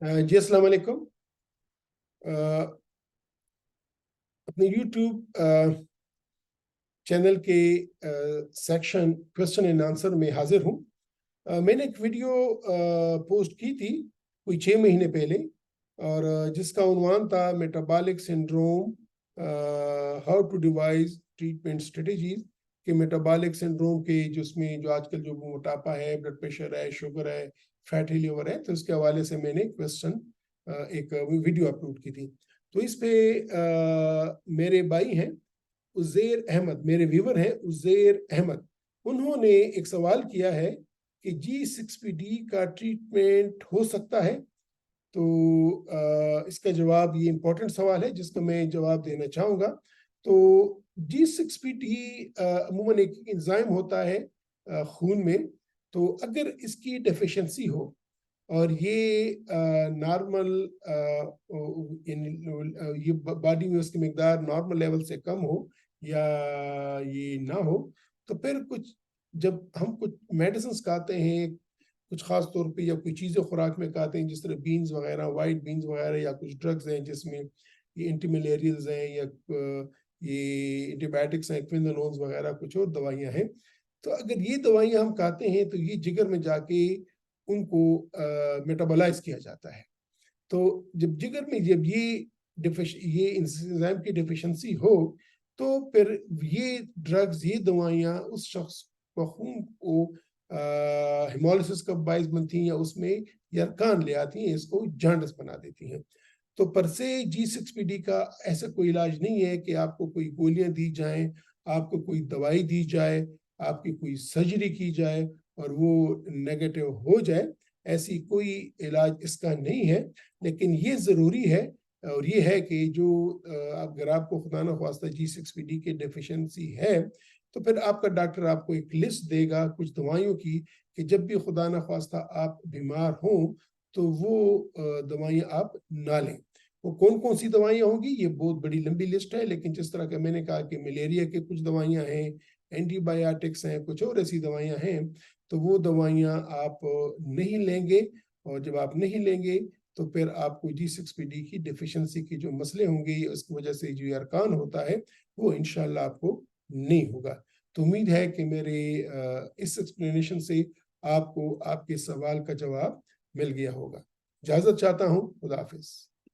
जी अस्सलाम वालेकुम। अपने YouTube चैनल के सेक्शन क्वेश्चन एंड आंसर में हाजिर हूँ। मैंने एक वीडियो पोस्ट की थी कोई 6 महीने पहले, और जिसका उन्वान था metabolic syndrome, how to devise treatment strategies के मेटाबॉलिक सिंड्रोम के, जिसमें जो आजकल जो मोटापा है, ब्लड प्रेशर है, शुगर है, फैटी लिवर है, तो उसके हवाले से मैंने क्वेश्चन एक वीडियो अपलोड की थी। तो इस पे मेरे भाई हैं उज़ैर अहमद, मेरे व्यूवर हैं उज़ैर अहमद, उन्होंने एक सवाल किया है कि G6PD का ट्रीटमेंट हो सकता है। तो इसका जवाब, ये इम्पोर्टेंट सवाल है जिसका मैं जवाब देना चाहूँगा। तो G6PD अमूमन एक एंजाइम होता है खून में। तो अगर इसकी डेफिशिएंसी हो और ये नॉर्मल ये बॉडी में उसकी मिकदार नॉर्मल लेवल से कम हो या ये ना हो, तो फिर कुछ जब हम कुछ मेडिसिन खाते हैं, कुछ खास तौर पे, या कोई चीज़ें खुराक में खाते हैं जिस तरह बीन्स वगैरह, वाइट बीन्स वगैरह, या कुछ ड्रग्स हैं जिसमें ये एंटी मलेरियल्स हैं, या ये एंटीबायोटिक्स हैं, क्विनोलोन्स वगैरह, कुछ और दवाइयाँ हैं। तो अगर ये दवाइयाँ हम खाते हैं तो ये जिगर में जाके उनको मेटाबोलाइज किया जाता है। तो जब जिगर में जब ये एंजाइम की डेफिशिएंसी हो, तो फिर ये ड्रग्स, ये दवाइयाँ उस शख्स को खून को हिमोलिसिस का बाइस बनती हैं, या उसमें यरकान ले आती हैं, इसको जांडस बना देती हैं। तो पर से G6PD का ऐसा कोई इलाज नहीं है कि आपको कोई गोलियां दी जाएं, आपको कोई दवाई दी जाए, आपकी कोई सर्जरी की जाए और वो नेगेटिव हो जाए। ऐसी कोई इलाज इसका नहीं है। लेकिन ये ज़रूरी है, और ये है कि जो अगर आपको खुदा न ख्वास्ता G6PD की डेफिशिएंसी है, तो फिर आपका डॉक्टर आपको एक लिस्ट देगा कुछ दवाइयों की, कि जब भी खुदा न ख्वास्ता आप बीमार हों तो वो दवाइयाँ आप ना लें। वो कौन कौन सी दवाइयाँ होंगी, ये बहुत बड़ी लंबी लिस्ट है, लेकिन जिस तरह का मैंने कहा कि मलेरिया के कुछ दवाइयाँ हैं, एंटीबायोटिक्स हैं, कुछ और ऐसी दवाइयाँ हैं, तो वो दवाइयाँ आप नहीं लेंगे। और जब आप नहीं लेंगे तो फिर आपको G6PD की डेफिशिएंसी की जो मसले होंगे, उसकी वजह से जो अरकान होता है, वो इंशाल्लाह आपको नहीं होगा। तो उम्मीद है कि मेरे इस एक्सप्लेनेशन से आपको आपके सवाल का जवाब मिल गया होगा। इजाज़त चाहता हूँ। खुदा हाफिज़।